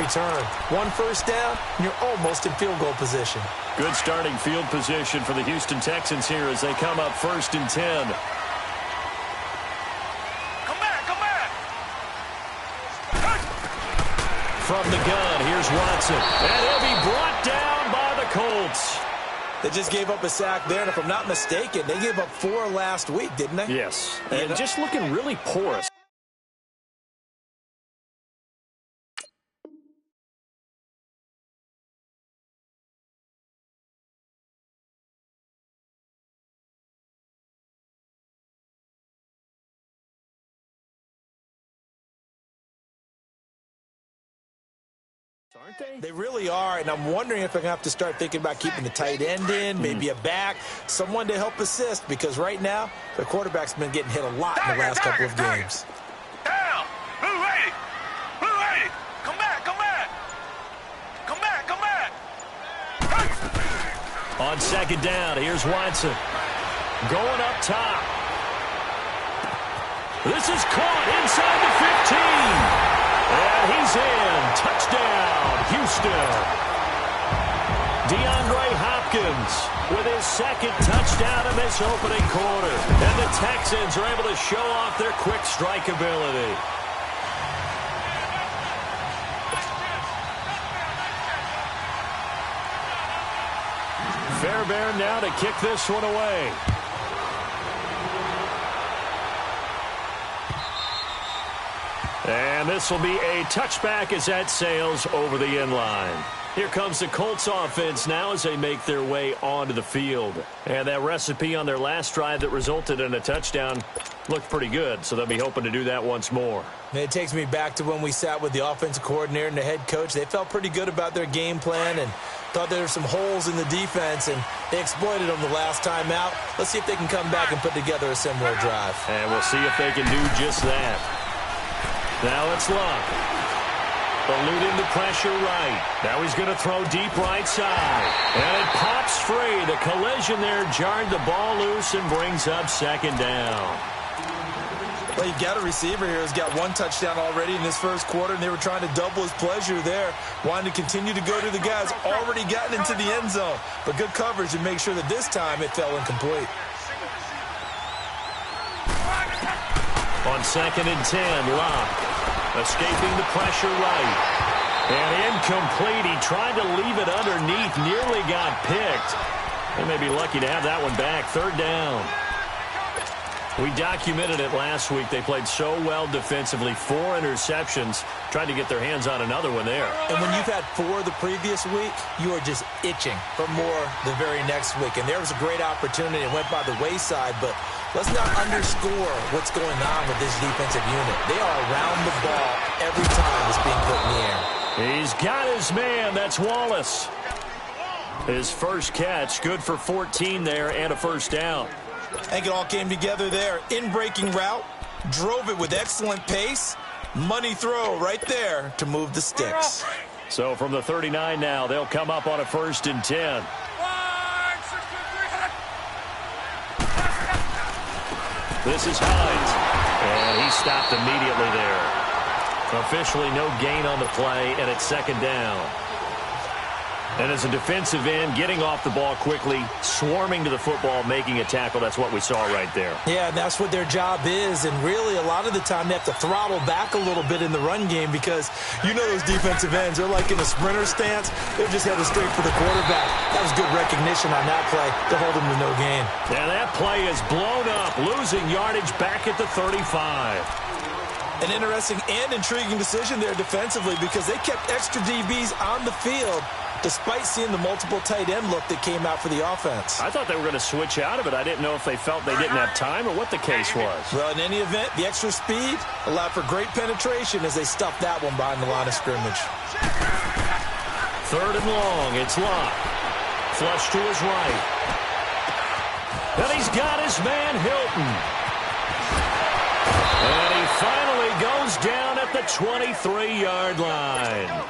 return. One first down, and you're almost in field goal position. Good starting field position for the Houston Texans here as they come up 1st and 10. From the gun, here's Watson. And he'll be brought down by the Colts. They just gave up a sack there, and if I'm not mistaken, they gave up 4 last week, didn't they? Yes, and just looking really porous. Aren't they? They really are, and I'm wondering if they're going to have to start thinking about keeping the tight end in, maybe a back, someone to help assist, because right now, their quarterback's been getting hit a lot in the last couple of games. Down! Move ready! Move ready! Come back! Come back! Come back! Come back! On 2nd down, here's Watson. Going up top. This is caught inside the 15. And he's in. Touchdown, Houston. DeAndre Hopkins with his 2nd touchdown in this opening quarter. And the Texans are able to show off their quick strike ability. Fairbairn now to kick this one away. And this will be a touchback as that sails over the end line. Here comes the Colts offense now as they make their way onto the field. And that recipe on their last drive that resulted in a touchdown looked pretty good, so they'll be hoping to do that once more. And it takes me back to when we sat with the offensive coordinator and the head coach. They felt pretty good about their game plan and thought there were some holes in the defense, and they exploited them the last time out. Let's see if they can come back and put together a similar drive. And we'll see if they can do just that. Now it's Luck. Eluding the pressure right. Now he's going to throw deep right side. And it pops free. The collision there jarred the ball loose and brings up 2nd down. Well, you've got a receiver here who's got 1 touchdown already in this first quarter, and they were trying to double his pleasure there, wanting to continue to go to the guys already gotten into the end zone. But good coverage to make sure that this time it fell incomplete. On 2nd and 10, Locke escaping the pressure right. And incomplete. He tried to leave it underneath, nearly got picked. They may be lucky to have that one back. 3rd down. We documented it last week. They played so well defensively. 4 interceptions. Tried to get their hands on another one there. And when you've had 4 the previous week, you are just itching for more the very next week. And there was a great opportunity. It went by the wayside, but let's not underscore what's going on with this defensive unit. They are around the ball every time it's being put in the air. He's got his man. That's Wallace. His first catch, good for 14 there and a 1st down. I think it all came together there. In-breaking route, drove it with excellent pace. Money throw right there to move the sticks. So from the 39 now, they'll come up on a 1st and 10. This is Hines. And he stopped immediately there. Officially no gain on the play, and it's 2nd down. And as a defensive end, getting off the ball quickly, swarming to the football, making a tackle, that's what we saw right there. Yeah, and that's what their job is. And really, a lot of the time, they have to throttle back a little bit in the run game because you know those defensive ends, they're like in a sprinter stance. They're just headed straight for the quarterback. That was good recognition on that play to hold him to no gain. Yeah, that play is blown up, losing yardage back at the 35. An interesting and intriguing decision there defensively because they kept extra DBs on the field despite seeing the multiple tight end look that came out for the offense. I thought they were going to switch out of it. I didn't know if they felt they didn't have time or what the case was. Well, in any event, the extra speed allowed for great penetration as they stuffed that one behind the line of scrimmage. 3rd and long. It's Locke. Flush to his right. And he's got his man Hilton. And he finally goes down at the 23-yard line.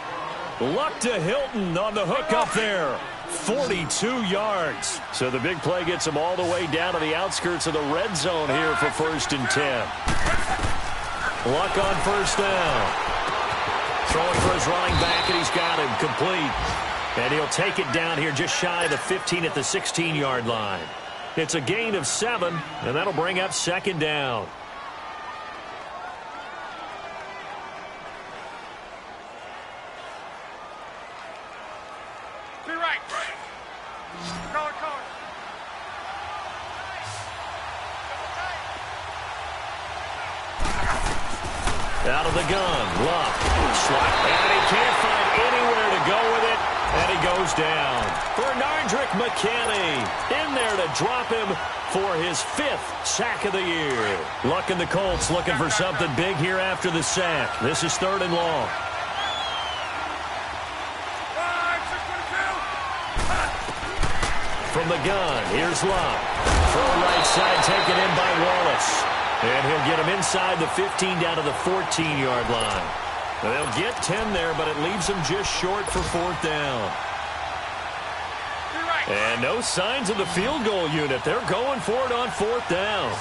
Luck to Hilton on the hook up there. 42 yards. So the big play gets him all the way down to the outskirts of the red zone here for 1st and 10. Luck on 1st down. Throwing for his running back, and he's got him complete. And he'll take it down here just shy of the 15 at the 16-yard line. It's a gain of 7, and that'll bring up second down. Be right. Color. Out of the gun, Luck. Slot, and he can't find anywhere to go with it, and he goes down. Bernardrick McKinney in there to drop him for his 5th sack of the year. Luck and the Colts looking for something big here after the sack. This is 3rd and long. From the gun, here's Luck. Throw right side taken in by Wallace. And he'll get him inside the 15 down to the 14-yard line. Now, they'll get 10 there, but it leaves them just short for 4th down. And no signs of the field goal unit. They're going for it on 4th down.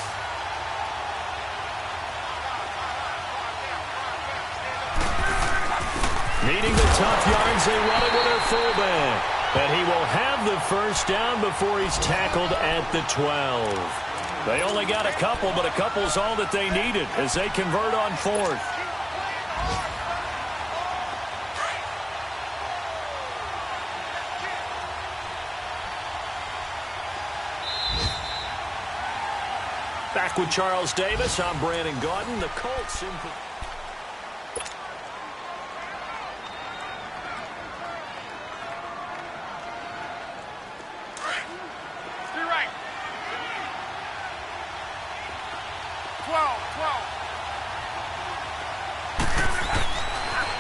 Needing the tough yards, they run it with their fullback. And he will have the first down before he's tackled at the 12. They only got a couple, but a couple's all that they needed as they convert on 4th. Back with Charles Davis, I'm Brandon Gaudin. The Colts in...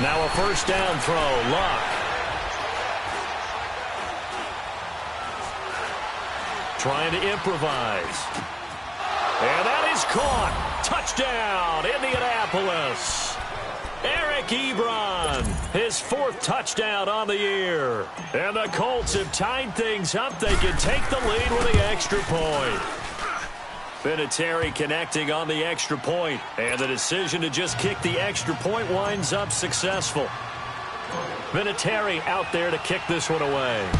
Now a first down throw, Luck. Trying to improvise. And that is caught. Touchdown, Indianapolis. Eric Ebron, his 4th touchdown on the year. And the Colts have tied things up. They can take the lead with the extra point. Vinatieri connecting on the extra point, and the decision to just kick the extra point winds up successful. Vinatieri out there to kick this one away.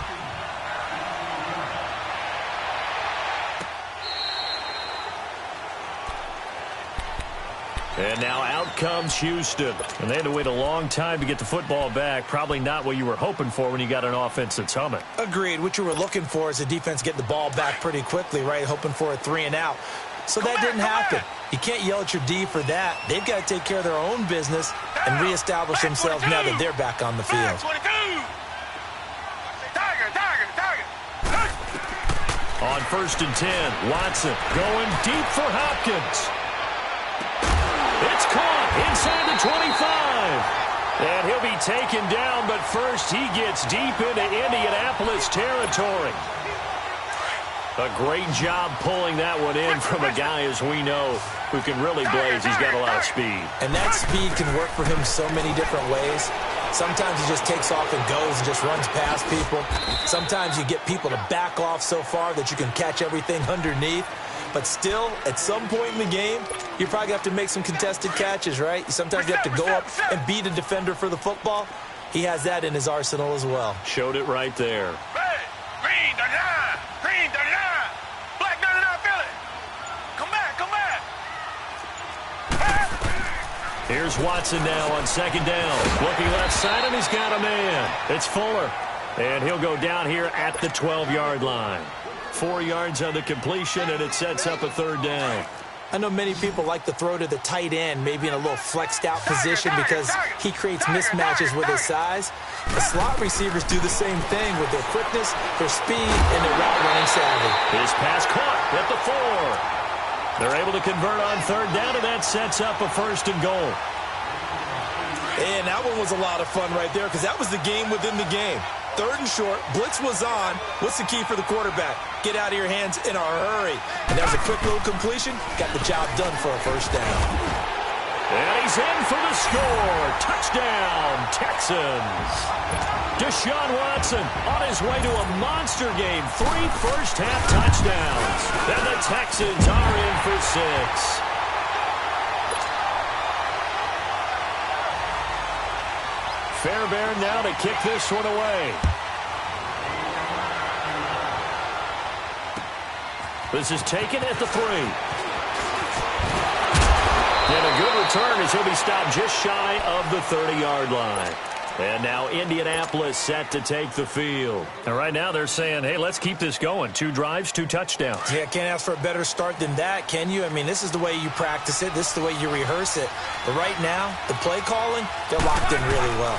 And now out comes Houston. And they had to wait a long time to get the football back. Probably not what you were hoping for when you got an offense that's humming. Agreed. What you were looking for is the defense getting the ball back pretty quickly, right? Hoping for a 3 and out. So that didn't happen. You can't yell at your D for that. They've got to take care of their own business and reestablish themselves now that they're back on the field. On 1st and 10, Watson going deep for Hopkins. It's caught inside the 25. And he'll be taken down, but first he gets deep into Indianapolis territory. A great job pulling that one in from a guy, as we know, who can really blaze. He's got a lot of speed. And that speed can work for him so many different ways. Sometimes he just takes off and goes and just runs past people. Sometimes you get people to back off so far that you can catch everything underneath. But still, at some point in the game, you probably have to make some contested catches, right? Sometimes you have to go up and beat a defender for the football. He has that in his arsenal as well. Showed it right there. Red, green, 39, green, 39, black, 99, Philly. Come back, come back. Here's Watson now on 2nd down. Looking left side, and he's got a man. It's Fuller. And he'll go down here at the 12-yard line. 4 yards on the completion, and it sets up a 3rd down. I know many people like to throw to the tight end, maybe in a little flexed out position because he creates mismatches with his size. The slot receivers do the same thing with their quickness, their speed, and their route running savvy. His pass caught at the 4. They're able to convert on 3rd down, and that sets up a 1st and goal. And that one was a lot of fun right there because that was the game within the game. 3rd and short, blitz was on. What's the key for the quarterback? Get out of your hands in a hurry. And there's a quick little completion. Got the job done for a 1st down. And he's in for the score. Touchdown, Texans. Deshaun Watson on his way to a monster game. 3 first-half touchdowns. And the Texans are in for 6. Fairbairn now to kick this one away. This is taken at the 3. And a good return as he'll be stopped just shy of the 30-yard line. And now Indianapolis set to take the field. And right now they're saying, hey, let's keep this going. 2 drives, 2 touchdowns. Yeah, can't ask for a better start than that, can you? I mean, this is the way you practice it. This is the way you rehearse it. But right now, the play calling, they're locked in really well.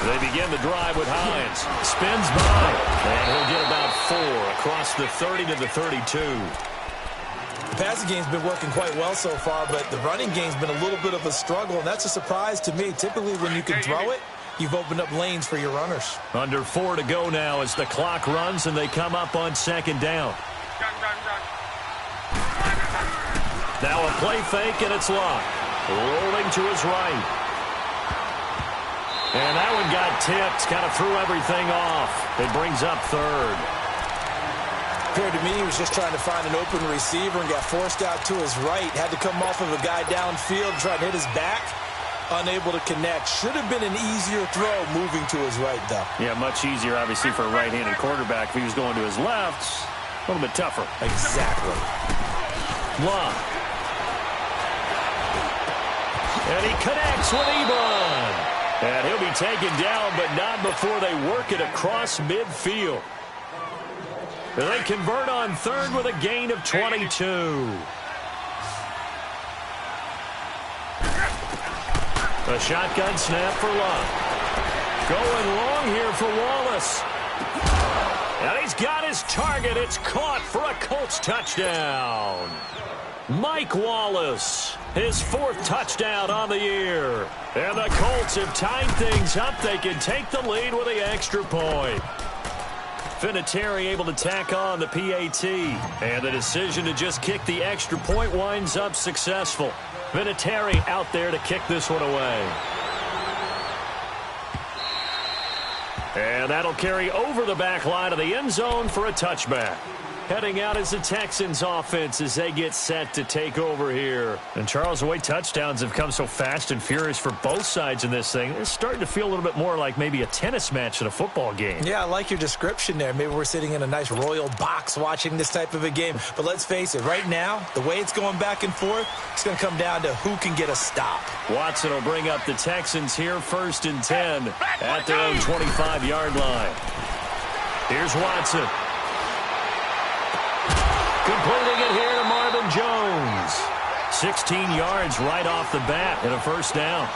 They begin the drive with Hines. Spins by. And he'll get about 4 across the 30 to the 32. The passing game's been working quite well so far, but the running game's been a little bit of a struggle, and that's a surprise to me. Typically, when you can throw it, you've opened up lanes for your runners. Under 4 to go now as the clock runs and they come up on 2nd down. Now a play fake and it's Locke. Rolling to his right. And that one got tipped. Kind of threw everything off. It brings up 3rd. Appeared to me he was just trying to find an open receiver and got forced out to his right. Had to come off of a guy downfield, try to hit his back. Unable to connect. Should have been an easier throw moving to his right, though. Yeah, much easier, obviously, for a right-handed quarterback. If he was going to his left, a little bit tougher. Exactly. Love. And he connects with Ebron. And he'll be taken down, but not before they work it across midfield. They convert on 3rd with a gain of 22. A shotgun snap for Love. Going long here for Wallace. And he's got his target. It's caught for a Colts touchdown. Mike Wallace, his 4th touchdown on the year. And the Colts have tied things up. They can take the lead with the extra point. Vinatieri able to tack on the PAT. And the decision to just kick the extra point winds up successful. Vinatieri out there to kick this one away. And that'll carry over the back line of the end zone for a touchback. Heading out is the Texans offense as they get set to take over here. And Charles, the way touchdowns have come so fast and furious for both sides in this thing, it's starting to feel a little bit more like maybe a tennis match in a football game. Yeah, I like your description there. Maybe we're sitting in a nice royal box watching this type of a game. But let's face it, right now, the way it's going back and forth, it's going to come down to who can get a stop. Watson will bring up the Texans here 1st and 10 at their own 25-yard line. Here's Watson. Completing it here to Marvin Jones. 16 yards right off the bat and a 1st down.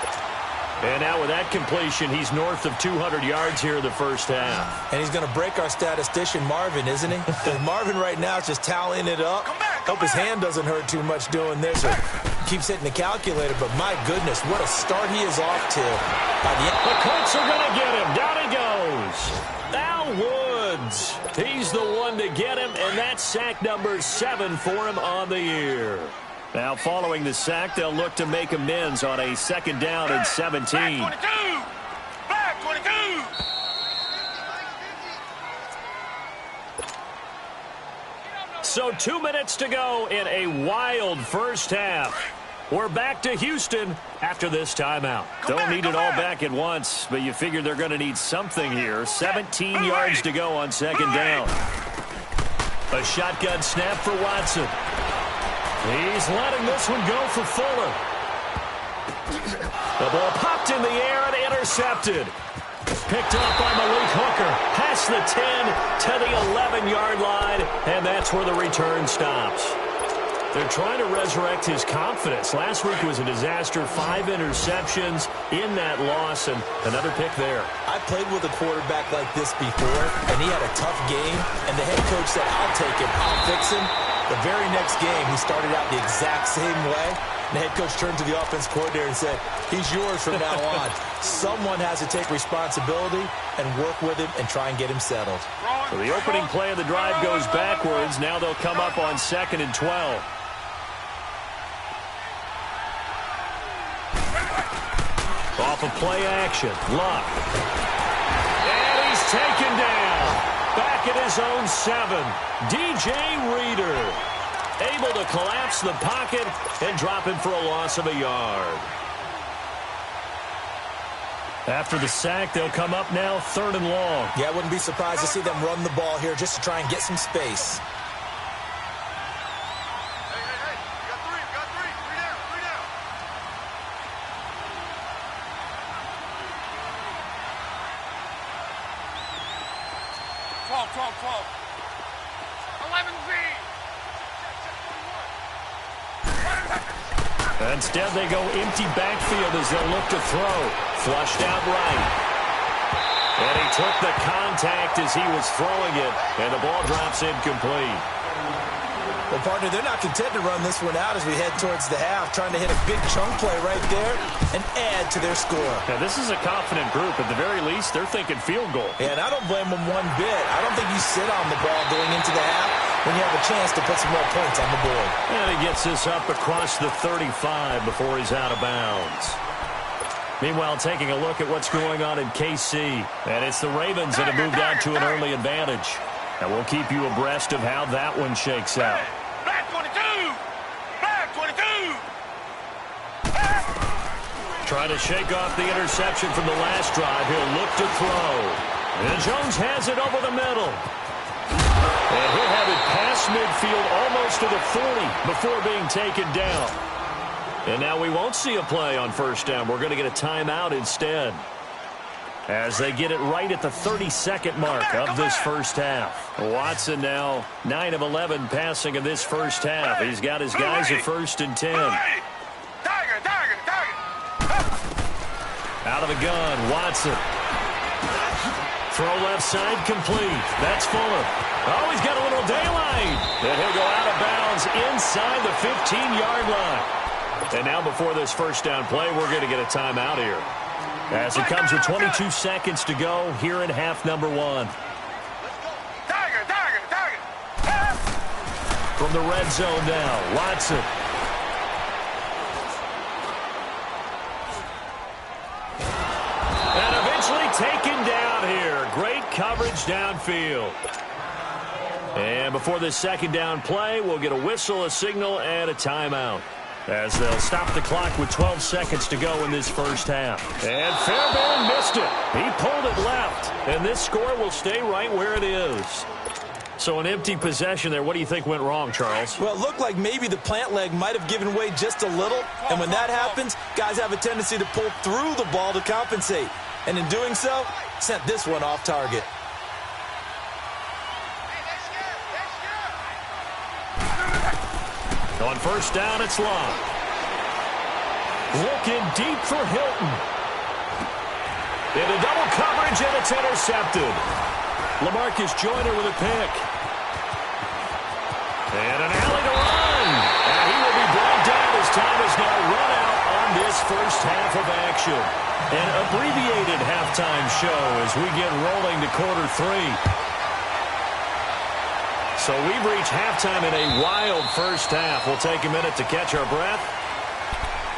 And now with that completion, he's north of 200 yards here in the 1st half. And he's going to break our statistician, Marvin, isn't he? Marvin right now is just tallying it up. Hope his hand doesn't hurt too much doing this or keeps hitting the calculator. But my goodness, what a start he is off to. The Colts are going to get him. Down he goes. Al Woods. He's the one to get him, and that's sack number 7 for him on the year. Now, following the sack, they'll look to make amends on a 2nd down and 17. Back 22. So 2 minutes to go in a wild 1st half. We're back to Houston after this timeout. Don't need it all back at once, but you figure they're going to need something here. 17 yards to go on 2nd down. A shotgun snap for Watson. He's letting this one go for Fuller. The ball popped in the air and intercepted. Picked up by Malik Hooker. Past the 10 to the 11-yard line, and that's where the return stops. They're trying to resurrect his confidence. Last week was a disaster. 5 interceptions in that loss, and another pick there. I played with a quarterback like this before, and he had a tough game, and the head coach said, I'll take him, I'll fix him. The very next game, he started out the exact same way. And the head coach turned to the offense coordinator and said, he's yours from now on. Someone has to take responsibility and work with him and try and get him settled. So the opening play of the drive goes backwards. Now they'll come up on 2nd and 12. Off of play action, Luck. And he's taken down. Back at his own 7. DJ Reader able to collapse the pocket and drop him for a loss of a yard. After the sack, they'll come up now 3rd and long. Yeah, I wouldn't be surprised to see them run the ball here just to try and get some space. Hey, you got three. Three down. 12. 11Z. Instead, they go empty backfield as they'll look to throw. Flushed out right. And he took the contact as he was throwing it, and the ball drops incomplete. Well, partner, they're not content to run this one out as we head towards the half, trying to hit a big chunk play right there and add to their score. Now, this is a confident group. At the very least, they're thinking field goal. Yeah, and I don't blame them one bit. I don't think you sit on the ball going into the half when you have a chance to put some more points on the board. And he gets this up across the 35 before he's out of bounds. Meanwhile, taking a look at what's going on in KC. And it's the Ravens that have moved out to an early advantage. And we'll keep you abreast of how that one shakes out. Black 22! Black 22! Trying to shake off the interception from the last drive. He'll look to throw. And Jones has it over the middle. And he'll have it past midfield almost to the 40 before being taken down. And now we won't see a play on first down. We're going to get a timeout instead, as they get it right at the 32nd mark of this first half. Watson now 9 of 11 passing in this first half. He's got his guys at 1st and 10. Tiger! Out of the gun, Watson. Throw left side complete. That's Fuller. Oh, he's got a little daylight. And he'll go out of bounds inside the 15-yard line. And now before this first down play, we're going to get a timeout here, as it comes with 22 seconds to go here in half number 1. Tiger! From the red zone now, Watson. And eventually taken down here. Great coverage downfield. And before this second down play, we'll get a whistle, a signal, and a timeout, as they'll stop the clock with 12 seconds to go in this first half. And Fairbairn missed it. He pulled it left, and this score will stay right where it is. So an empty possession there. What do you think went wrong, Charles? Well, it looked like maybe the plant leg might have given way just a little, and when that happens, guys have a tendency to pull through the ball to compensate. And in doing so, sent this one off target. On first down, it's Long. Looking deep for Hilton. Into double coverage, and it's intercepted. LaMarcus Joyner with a pick. And an alley to run. And he will be brought down as time is now run out on this first half of action. An abbreviated halftime show as we get rolling to quarter 3. So we've reached halftime in a wild first half. We'll take a minute to catch our breath.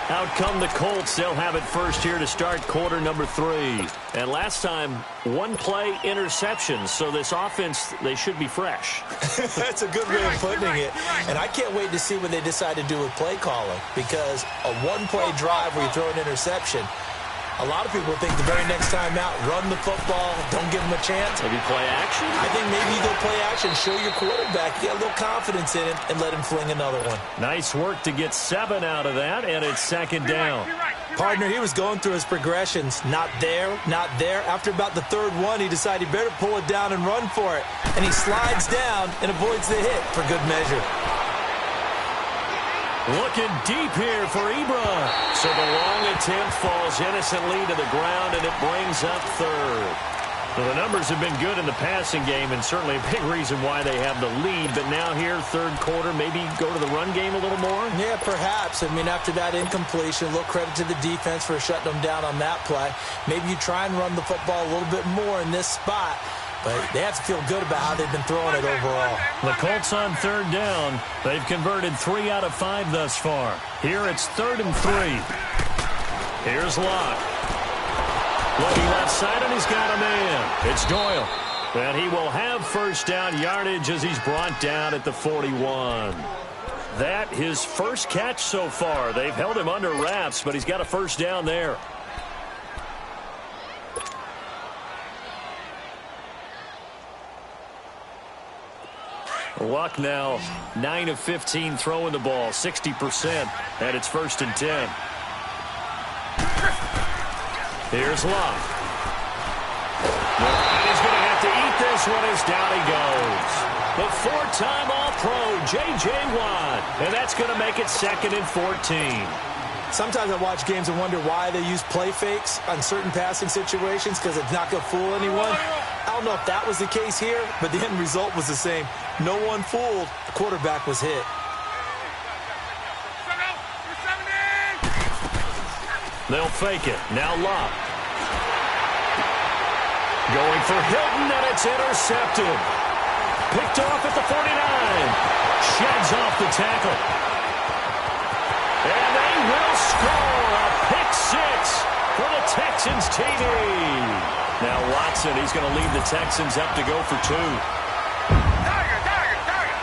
Out come the Colts. They'll have it first here to start quarter number 3. And last time, one play interception. So this offense, they should be fresh. That's a good way of putting it. And I can't wait to see what they decide to do with play calling, because a one-play drive where you throw an interception, a lot of people think the very next time out, run the football, don't give them a chance. Maybe play action? I think maybe you go play action, show your quarterback, get a little confidence in him, and let him fling another one. Nice work to get 7 out of that, and it's second down. Partner, he was going through his progressions. Not there, not there. After about the third one, he decided he better pull it down and run for it. And he slides down and avoids the hit for good measure. Looking deep here for Ibra. So the long attempt falls innocently to the ground, and it brings up third. Well, the numbers have been good in the passing game, and certainly a big reason why they have the lead. But now here, third quarter, maybe go to the run game a little more? Yeah, perhaps. I mean, after that incompletion, a little credit to the defense for shutting them down on that play. Maybe you try and run the football a little bit more in this spot. But they have to feel good about how they've been throwing it overall. The Colts on third down. They've converted 3 out of 5 thus far. Here it's 3rd and 3. Here's Locke. Looking left side, and he's got a man. It's Doyle. And he will have first down yardage as he's brought down at the 41. That his first catch so far. They've held him under wraps, but he's got a first down there. Luck now 9 of 15 throwing the ball, 60%, and it's 1st and 10. Here's Luck. And he's going to have to eat this one as down he goes. The 4-time All-Pro, J.J. Watt. And that's going to make it 2nd and 14. Sometimes I watch games and wonder why they use play fakes on certain passing situations, because it's not going to fool anyone. I don't know if that was the case here, but the end result was the same. No one fooled. The quarterback was hit. They'll fake it. Now Luck. Going for Hilton, and it's intercepted. Picked off at the 49. Sheds off the tackle. And they will score a pick 6 for the Texans TD. Now Watson, he's going to lead the Texans up to go for 2.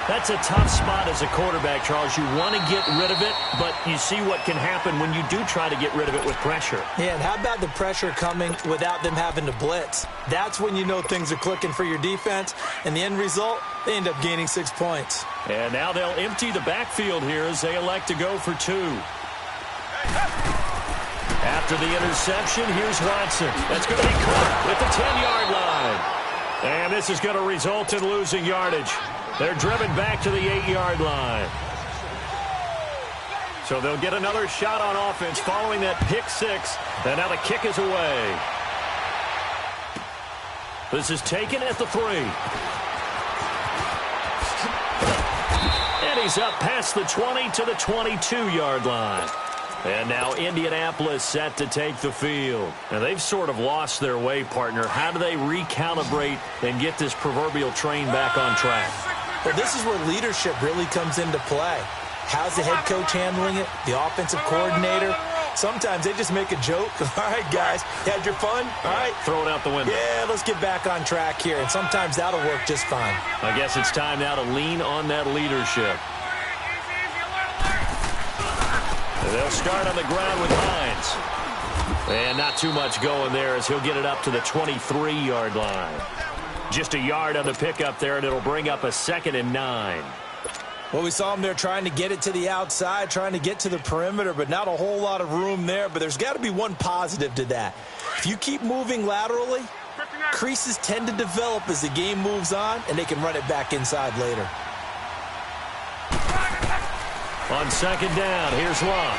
That's a tough spot as a quarterback, Charles. You want to get rid of it, but you see what can happen when you do try to get rid of it with pressure. Yeah, and how about the pressure coming without them having to blitz? That's when you know things are clicking for your defense, and the end result, they end up gaining 6 points. And now they'll empty the backfield here as they elect to go for 2. After the interception, here's Watson. That's going to be caught with the 10-yard line. And this is going to result in losing yardage. They're driven back to the 8-yard line. So they'll get another shot on offense following that pick 6. And now the kick is away. This is taken at the 3. And he's up past the 20 to the 22-yard line. And now Indianapolis set to take the field. And they've sort of lost their way, partner. How do they recalibrate and get this proverbial train back on track? Well, this is where leadership really comes into play. How's the head coach handling it? The offensive coordinator? Sometimes they just make a joke. All right, guys, you had your fun? All right. Throw it out the window. Yeah, let's get back on track here. And sometimes that'll work just fine. I guess it's time now to lean on that leadership. They'll start on the ground with Hines. And not too much going there as he'll get it up to the 23-yard line. Just a yard on the pickup there, and it'll bring up a 2nd and 9. Well, we saw him there trying to get it to the outside, trying to get to the perimeter, but not a whole lot of room there. But there's got to be one positive to that. If you keep moving laterally, creases tend to develop as the game moves on, and they can run it back inside later. On 2nd down, here's Luck.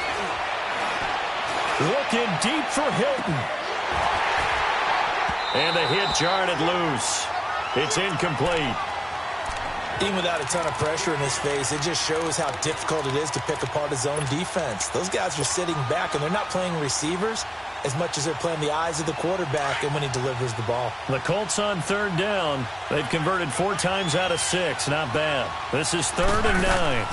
Looking deep for Hilton. And the hit jarred it loose. It's incomplete. Even without a ton of pressure in his face, it just shows how difficult it is to pick apart his own defense. Those guys are sitting back, and they're not playing receivers as much as they're playing the eyes of the quarterback and when he delivers the ball. The Colts on 3rd down. They've converted 4 times out of 6. Not bad. This is 3rd and 9.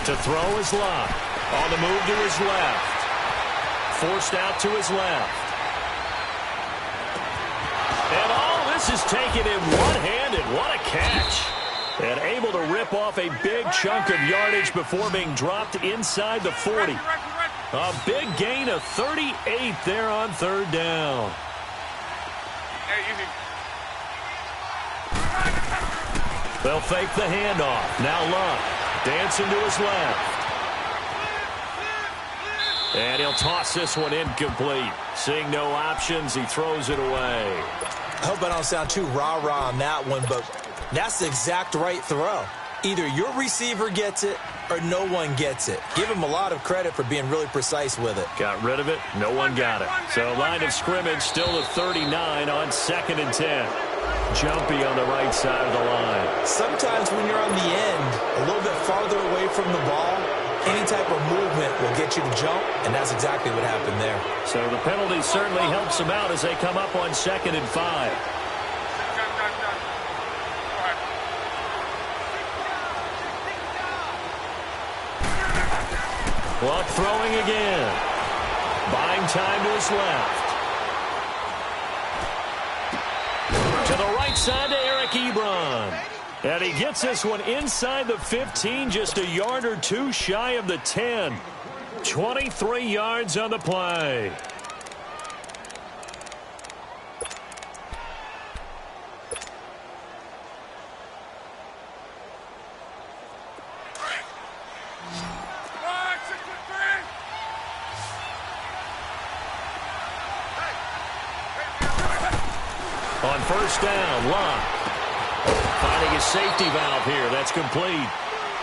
To throw is Luck. On the move to his left. Forced out to his left. And all this is taken in one-handed. What a catch. And able to rip off a big chunk of yardage before being dropped inside the 40. A big gain of 38 there on 3rd down. They'll fake the handoff. Now Luck dancing to his left. And he'll toss this one incomplete. Seeing no options, he throws it away. I hope I don't sound too rah-rah on that one, but that's the exact right throw. Either your receiver gets it or no one gets it. Give him a lot of credit for being really precise with it. Got rid of it. No one got it. So line of scrimmage still at 39 on 2nd and 10. Jumpy on the right side of the line. Sometimes when you're on the end, a little bit farther away from the ball, any type of movement will get you to jump, and that's exactly what happened there. So the penalty certainly helps them out as they come up on 2nd and 5. Luck throwing again. Buying time to his left. To the right side to Eric Ebron. And he gets this one inside the 15, just a yard or 2 shy of the 10. 23 yards on the play. On first down, Luck finding his safety valve here. That's complete.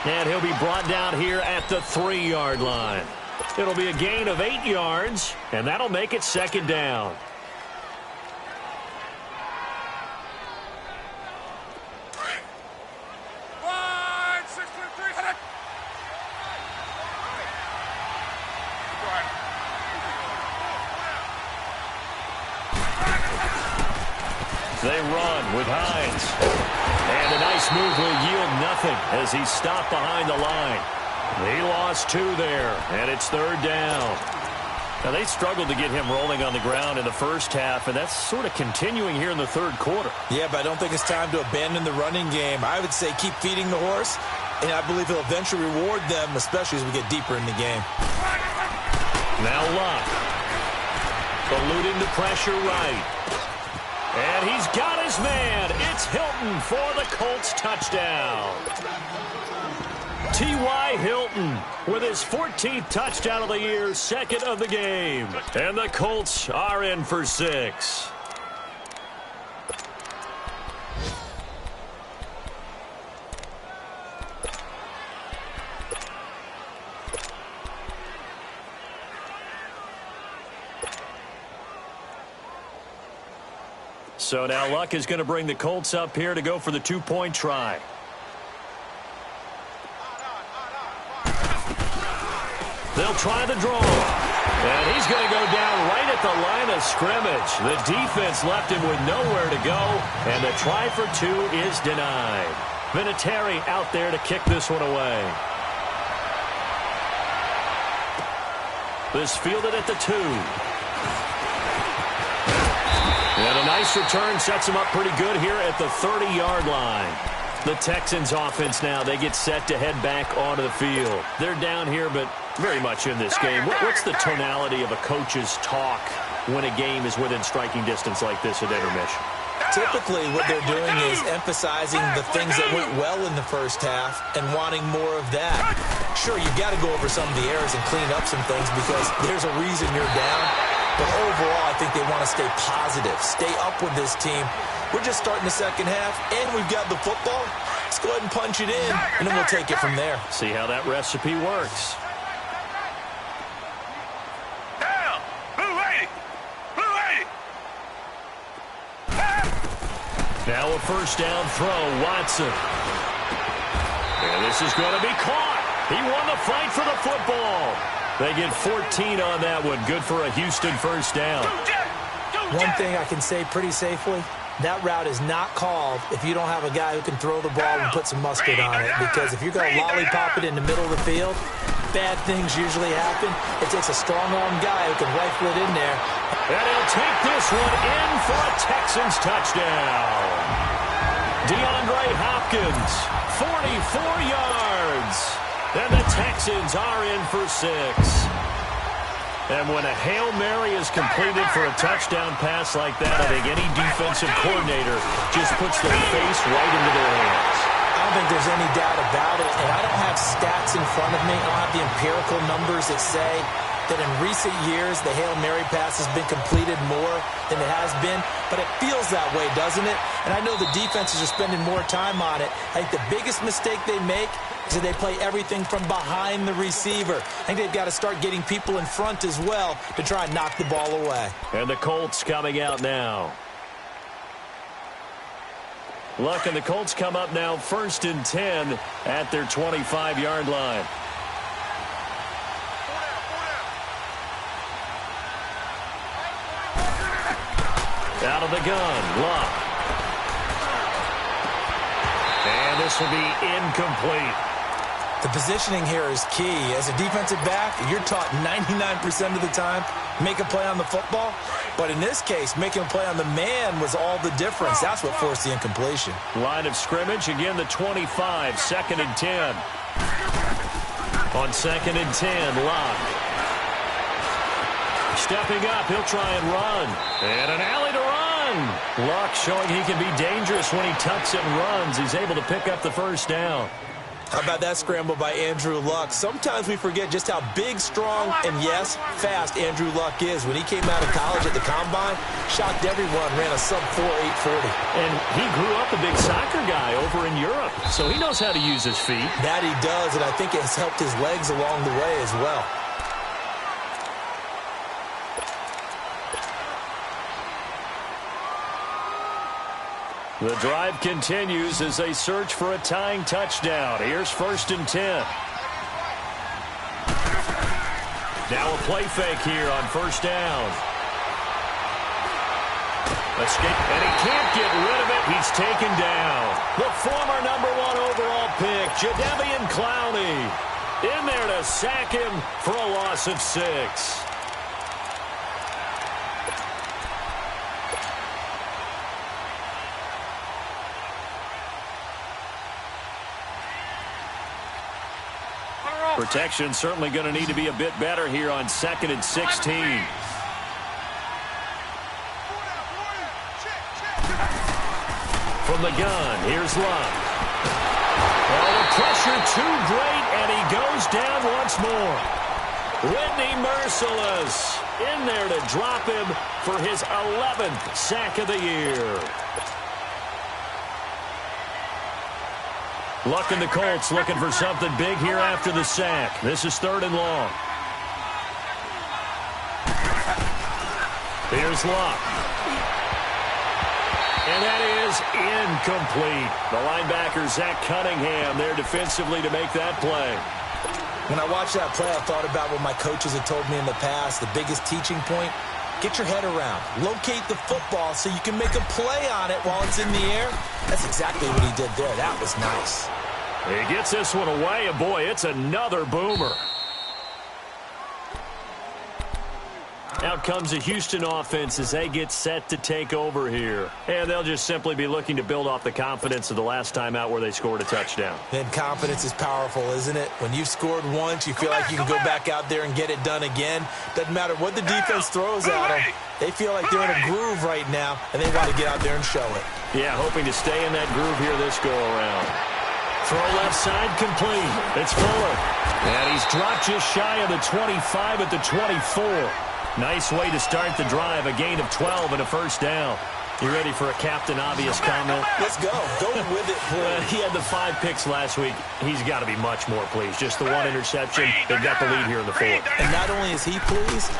And he'll be brought down here at the 3-yard line. It'll be a gain of 8 yards, and that'll make it second down. They run with Hines. And a nice move will yield nothing as he's stopped behind the line. He lost 2 there, and it's third down. Now, they struggled to get him rolling on the ground in the first half, and that's sort of continuing here in the third quarter. Yeah, but I don't think it's time to abandon the running game. I would say keep feeding the horse, and I believe he'll eventually reward them, especially as we get deeper in the game. Now Luck. Eluding the pressure right. And he's got his man. It's Hilton for the Colts touchdown. T.Y. Hilton with his 14th touchdown of the year, second of the game. And the Colts are in for 6. So now Luck is going to bring the Colts up here to go for the 2-point try. They'll try the draw. And he's going to go down right at the line of scrimmage. The defense left him with nowhere to go. And the try for 2 is denied. Vinatieri out there to kick this one away. This fielded at the 2. And a nice return sets him up pretty good here at the 30-yard line. The Texans offense now, they get set to head back onto the field. They're down here, but very much in this game. What's the tonality of a coach's talk when a game is within striking distance like this at intermission? Typically, what they're doing is emphasizing the things that went well in the first half and wanting more of that. Sure, you've got to go over some of the errors and clean up some things because there's a reason you're down. But overall, I think they want to stay positive, stay up with this team. We're just starting the second half, and we've got the football. Let's go ahead and punch it in, and then we'll take it from there. See how that recipe works. Down! Blue 80! Blue 80! Now a first down throw, Watson. And this is going to be caught. He won the fight for the football. They get 14 on that one. Good for a Houston first down. One thing I can say pretty safely, that route is not called if you don't have a guy who can throw the ball and put some mustard on it. Because if you're going to lollipop it in the middle of the field, bad things usually happen. It takes a strong-arm guy who can rifle it in there. And he'll take this one in for a Texans touchdown. DeAndre Hopkins, 44 yards. And the Texans are in for 6. And when a Hail Mary is completed for a touchdown pass like that, I think any defensive coordinator just puts their face right into their hands. I don't think there's any doubt about it. And I don't have stats in front of me. I don't have the empirical numbers that say that in recent years the Hail Mary pass has been completed more than it has been. But it feels that way, doesn't it? And I know the defenses are spending more time on it. I think the biggest mistake they make is that they play everything from behind the receiver. I think they've got to start getting people in front as well to try and knock the ball away. And the Colts coming out now. Luck and the Colts come up now 1st and 10 at their 25-yard line. Out of the gun, Luck. And this will be incomplete. The positioning here is key. As a defensive back, you're taught 99% of the time, make a play on the football. But in this case, making a play on the man was all the difference. That's what forced the incompletion. Line of scrimmage, again the 25, 2nd and 10. On 2nd and 10, Luck. Stepping up, he'll try and run. And an alley to run. Luck showing he can be dangerous when he tucks it and runs. He's able to pick up the first down. How about that scramble by Andrew Luck? Sometimes we forget just how big, strong, and yes, fast Andrew Luck is. When he came out of college at the Combine, shocked everyone, ran a sub-4 840. And he grew up a big soccer guy over in Europe, so he knows how to use his feet. That he does, and I think it has helped his legs along the way as well. The drive continues as they search for a tying touchdown. Here's 1st and 10. Now a play fake here on 1st down. Escape, and he can't get rid of it. He's taken down. The former #1 overall pick, Jadeveon Clowney, in there to sack him for a loss of 6. Protection certainly going to need to be a bit better here on 2nd and 16. From the gun, here's Luck. Oh, the pressure too great, and he goes down once more. Whitney Merciless in there to drop him for his 11th sack of the year. Luck and the Colts looking for something big here after the sack. This is 3rd and long. Here's Luck. And that is incomplete. The linebacker, Zach Cunningham, there defensively to make that play. When I watched that play, I thought about what my coaches had told me in the past. The biggest teaching point, get your head around. Locate the football so you can make a play on it while it's in the air. That's exactly what he did there. That was nice. He gets this one away, and boy, it's another boomer. Out comes the Houston offense as they get set to take over here. And they'll just simply be looking to build off the confidence of the last time out where they scored a touchdown. And confidence is powerful, isn't it? When you've scored once, you feel like you can go back out there and get it done again. Doesn't matter what the defense throws at them. They feel like they're in a groove right now, and they want to get out there and show it. Yeah, hoping to stay in that groove here this go-around. Throw left side complete. It's Fuller. And he's dropped just shy of the 25 at the 24. Nice way to start the drive. A gain of 12 and a 1st down. You ready for a Captain Obvious comment? Let's go. Go with it, please. He had the 5 picks last week. He's got to be much more pleased. Just the 1 interception. They've got the lead here in the 4th. And not only is he pleased,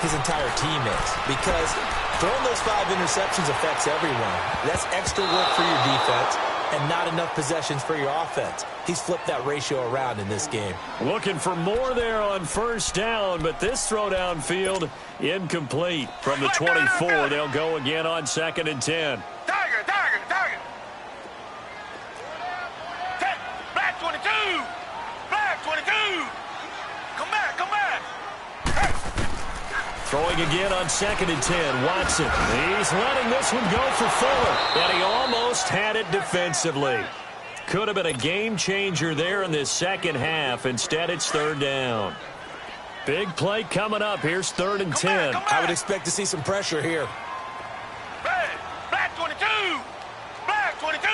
his entire team is. Because throwing those 5 interceptions affects everyone. That's extra work for your defense and not enough possessions for your offense. He's flipped that ratio around in this game. Looking for more there on 1st down, but this throw downfield incomplete. From the 24, they'll go again on 2nd and 10. Tiger. Black 22. Black 22. Come back. Hey. Throwing again on 2nd and 10. Watson. He's letting this one go for Fuller. And he almost had it defensively. Could have been a game changer there in this second half. Instead, it's 3rd down. Big play coming up. Here's 3rd and 10. I would expect to see some pressure here. Black 22. Black 22.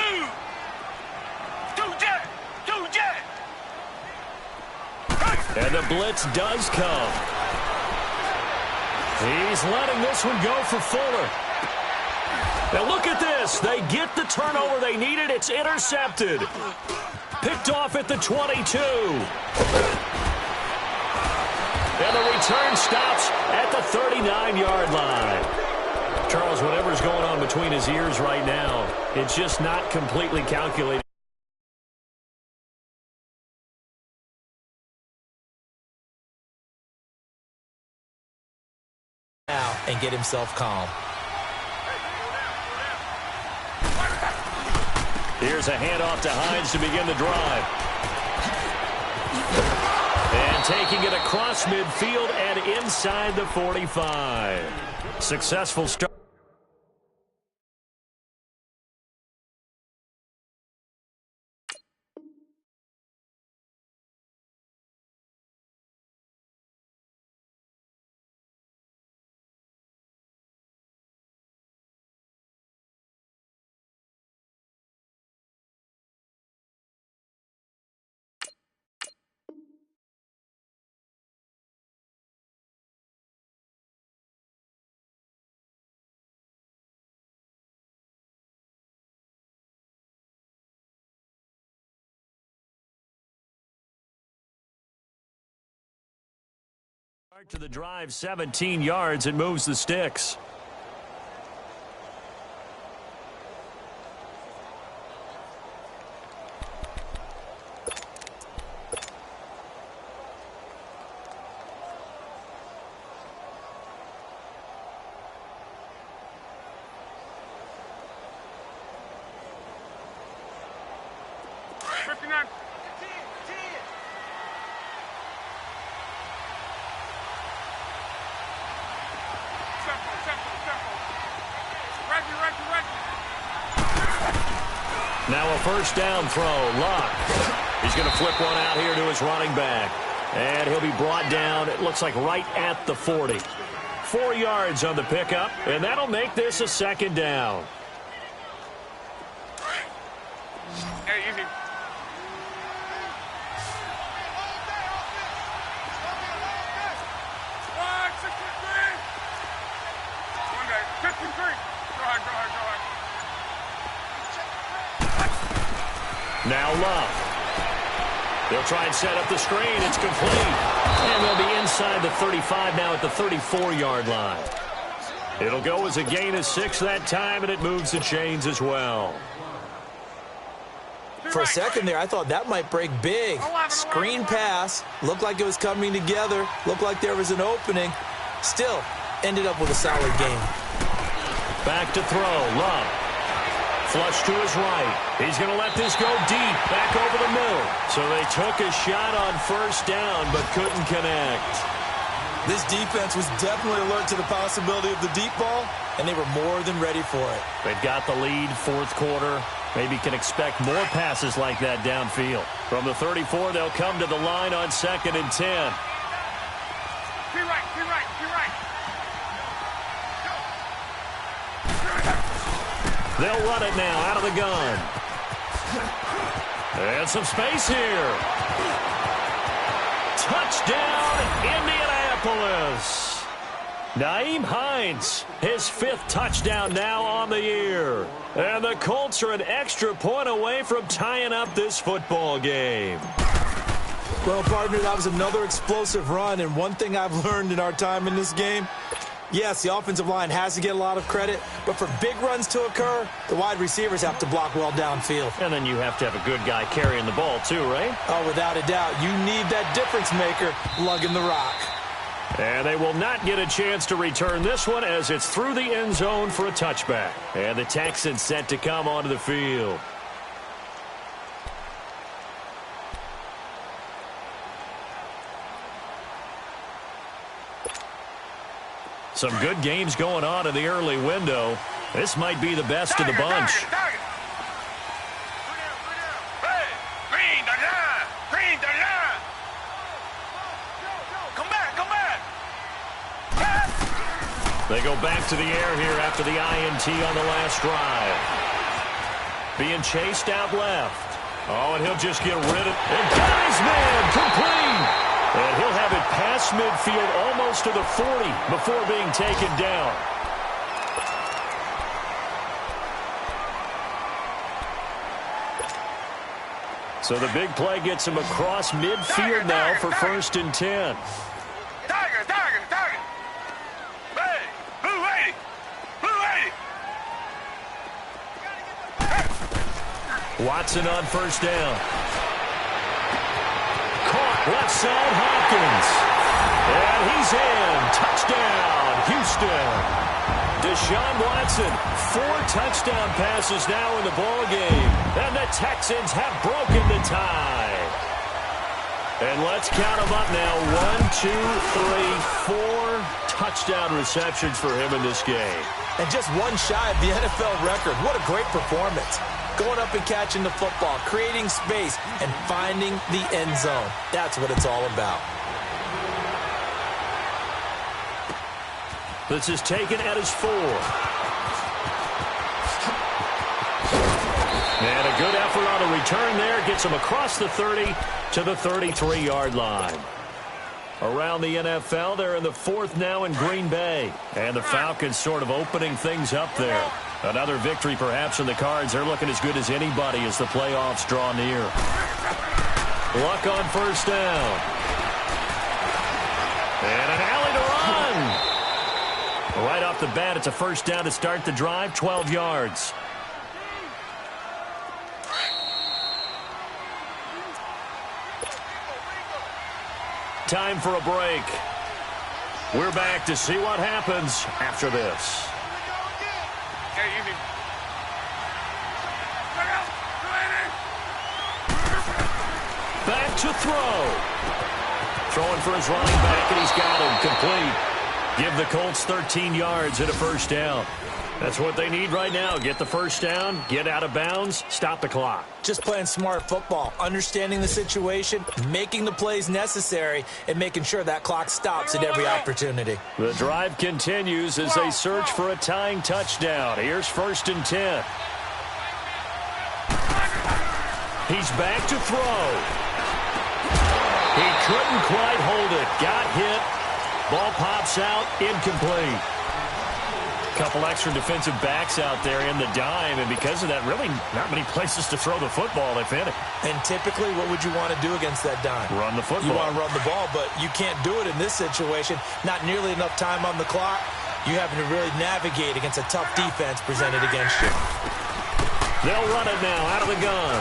Two jet. And the blitz does come. He's letting this one go for Fuller. Now look at this. They get the turnover they needed. It's intercepted. Picked off at the 22. And the return stops at the 39-yard line. Charles, whatever's going on between his ears right now, it's just not completely calculated. Now and get himself calm. Here's a handoff to Hines to begin the drive. And taking it across midfield and inside the 45. Successful start. To the drive, 17 yards, and moves the sticks. Now a first down throw. Luck. He's going to flip one out here to his running back. And he'll be brought down, it looks like, right at the 40. 4 yards on the pickup, and that'll make this a second down. Hey, easy. Now Love. They'll try and set up the screen. It's complete. And they'll be inside the 35 now at the 34-yard line. It'll go as a gain of 6 that time, and it moves the chains as well. For a second there, I thought that might break big. Screen pass. Looked like it was coming together. Looked like there was an opening. Still, ended up with a solid game. Back to throw. Love. Flush to his right. He's going to let this go deep, back over the middle. So they took a shot on first down, but couldn't connect. This defense was definitely alert to the possibility of the deep ball, and they were more than ready for it. They've got the lead, fourth quarter. Maybe can expect more passes like that downfield. From the 34, they'll come to the line on 2nd and 10. Be right, be right, be right. They'll run it now out of the gun. And some space here. Touchdown, Indianapolis. Nyheim Hines, his 5th touchdown now on the year. And the Colts are an extra point away from tying up this football game. Well, partner, that was another explosive run, and one thing I've learned in our time in this game, yes, the offensive line has to get a lot of credit, but for big runs to occur, the wide receivers have to block well downfield. And then you have to have a good guy carrying the ball too, right? Oh, without a doubt. You need that difference maker lugging the rock. And they will not get a chance to return this one as it's through the end zone for a touchback. And the Texans set to come onto the field. Some good games going on in the early window. This might be the best of the bunch. They go back to the air here after the INT on the last drive. Being chased out left. Oh, and he'll just get rid of it. And got his man complete. And he'll have it past midfield almost to the 40 before being taken down. So the big play gets him across midfield now for 1st and 10. Watson on first down. Caught left side, Hopkins. And he's in. Touchdown, Houston. Deshaun Watson, 4 touchdown passes now in the ballgame. And the Texans have broken the tie. And let's count them up now. 1, 2, 3, 4 touchdown receptions for him in this game. And just one shy of the NFL record. What a great performance. Going up and catching the football, creating space, and finding the end zone. That's what it's all about. This is taken at his 4. And a good effort on the return there. Gets him across the 30 to the 33-yard line. Around the NFL, they're in the 4th now in Green Bay. And the Falcons sort of opening things up there. Another victory perhaps in the cards. They're looking as good as anybody as the playoffs draw near. Luck on first down. And an alley to run. Right off the bat, it's a first down to start the drive, 12 yards. Time for a break. We're back to see what happens after this. Back to throw. Throwing for his running back, and he's got him complete. Give the Colts 13 yards and a first down. That's what they need right now. Get the first down, get out of bounds, stop the clock. Just playing smart football, understanding the situation, making the plays necessary, and making sure that clock stops at every opportunity. The drive continues as they search for a tying touchdown. Here's 1st and 10. He's back to throw. He couldn't quite hold it. Got hit. Ball pops out. Incomplete. Couple extra defensive backs out there in the dime, and because of that, really not many places to throw the football, if any. And typically, what would you want to do against that dime? Run the football. You want to run the ball, but you can't do it in this situation. Not nearly enough time on the clock. You having to really navigate against a tough defense presented against you. They'll run it now out of the gun.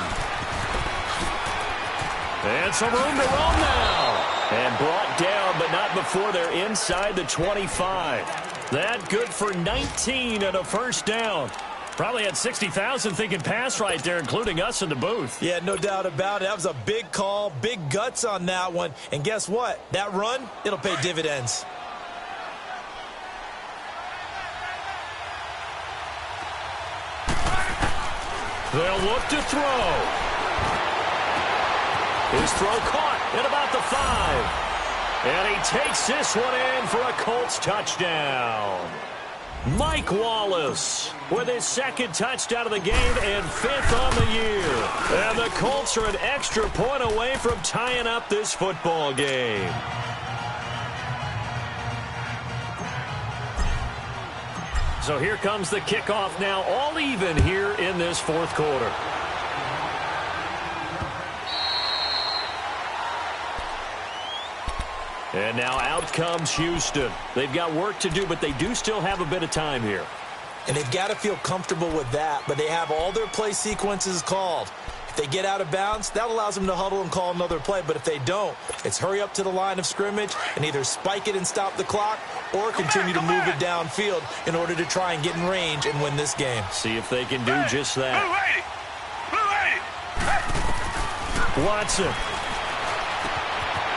And some room to roam now. And brought down, but not before they're inside the 25. That good for 19 and a first down. Probably had 60,000 thinking pass right there, including us in the booth. Yeah, no doubt about it. That was a big call, big guts on that one. And guess what? That run, it'll pay dividends. They'll look to throw. His throw caught at about the 5. And he takes this one in for a Colts touchdown. Mike Wallace with his 2nd touchdown of the game and 5th on the year. And the Colts are an extra point away from tying up this football game. So here comes the kickoff now, all even here in this 4th quarter. And now out comes Houston. They've got work to do, but they do still have a bit of time here. And they've got to feel comfortable with that, but they have all their play sequences called. If they get out of bounds, that allows them to huddle and call another play. But if they don't, it's hurry up to the line of scrimmage and either spike it and stop the clock or continue to move it downfield in order to try and get in range and win this game. See if they can do just that. Watson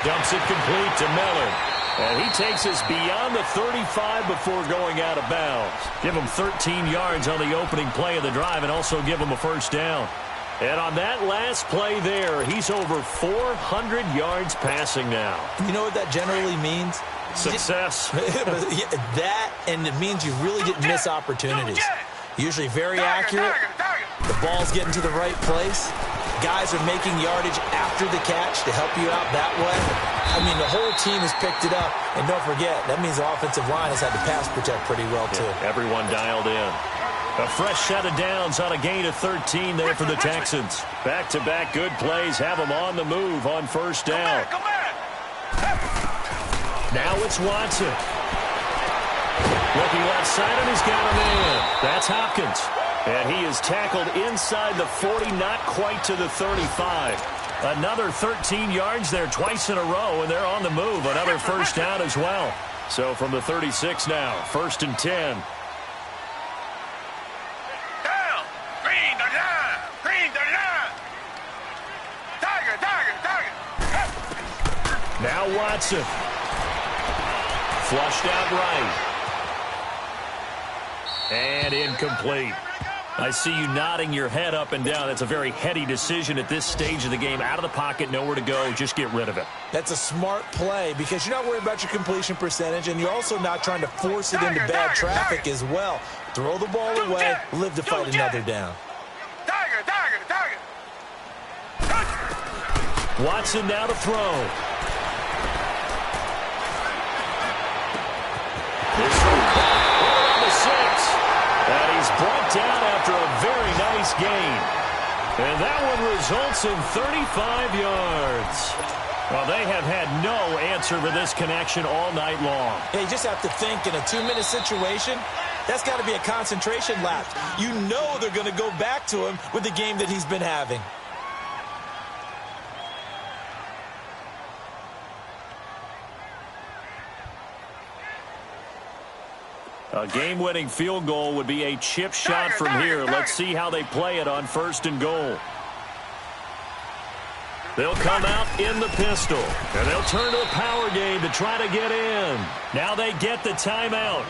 dumps it complete to Miller. And he takes us beyond the 35 before going out of bounds. Give him 13 yards on the opening play of the drive and also give him a first down. And on that last play there, he's over 400 yards passing now. You know what that generally means? Success. That, and it means you really didn't miss opportunities. Usually very accurate. The ball's getting to the right place. Guys are making yardage after the catch to help you out that way. I mean, the whole team has picked it up. And don't forget, that means the offensive line has had to pass protect pretty well, too. Yeah, everyone dialed in. A fresh set of downs on a gain of 13 there for the Texans. Back-to-back good plays have them on the move on first down. Now it's Watson. Looking left side, and he's got a man. That's Hopkins. And he is tackled inside the 40, not quite to the 35. Another 13 yards there twice in a row, and they're on the move. Another first down as well. So from the 36 now, 1st and 10. Down! Green the line! Green the line! Tiger! Now Watson. Flushed out right. And incomplete. I see you nodding your head up and down. That's a very heady decision at this stage of the game. Out of the pocket, nowhere to go. Just get rid of it. That's a smart play because you're not worried about your completion percentage, and you're also not trying to force it into bad traffic as well. Throw the ball away, live to fight another down. Tiger! Watson now to throw. This one caught around the 6. And he's brought down after a very nice gain. And that one results in 35 yards. Well, they have had no answer for this connection all night long. Yeah, you just have to think in a 2-minute situation, that's got to be a concentration lapse. You know they're going to go back to him with the game that he's been having. A game-winning field goal would be a chip shot from here. Let's see how they play it on 1st and goal. They'll come out in the pistol, and they'll turn to the power game to try to get in. Now they get the timeout.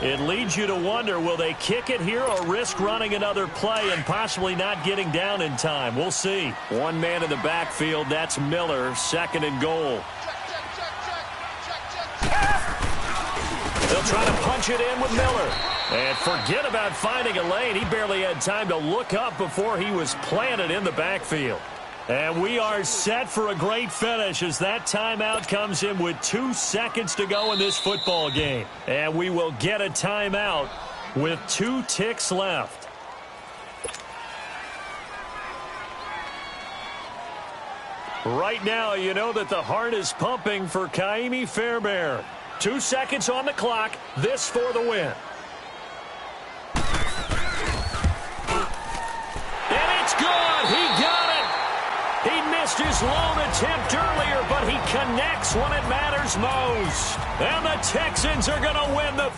It leads you to wonder, will they kick it here or risk running another play and possibly not getting down in time? We'll see. One man in the backfield, that's Miller, 2nd and goal. They'll try to punch it in with Miller. And forget about finding a lane. He barely had time to look up before he was planted in the backfield. And we are set for a great finish as that timeout comes in with 2 seconds to go in this football game. And we will get a timeout with 2 ticks left. Right now, you know that the heart is pumping for Kaimi Fairbairn. 2 seconds on the clock. This for the win. And it's good. He got it. He missed his lone attempt earlier, but he connects when it matters most. And the Texans are going to win the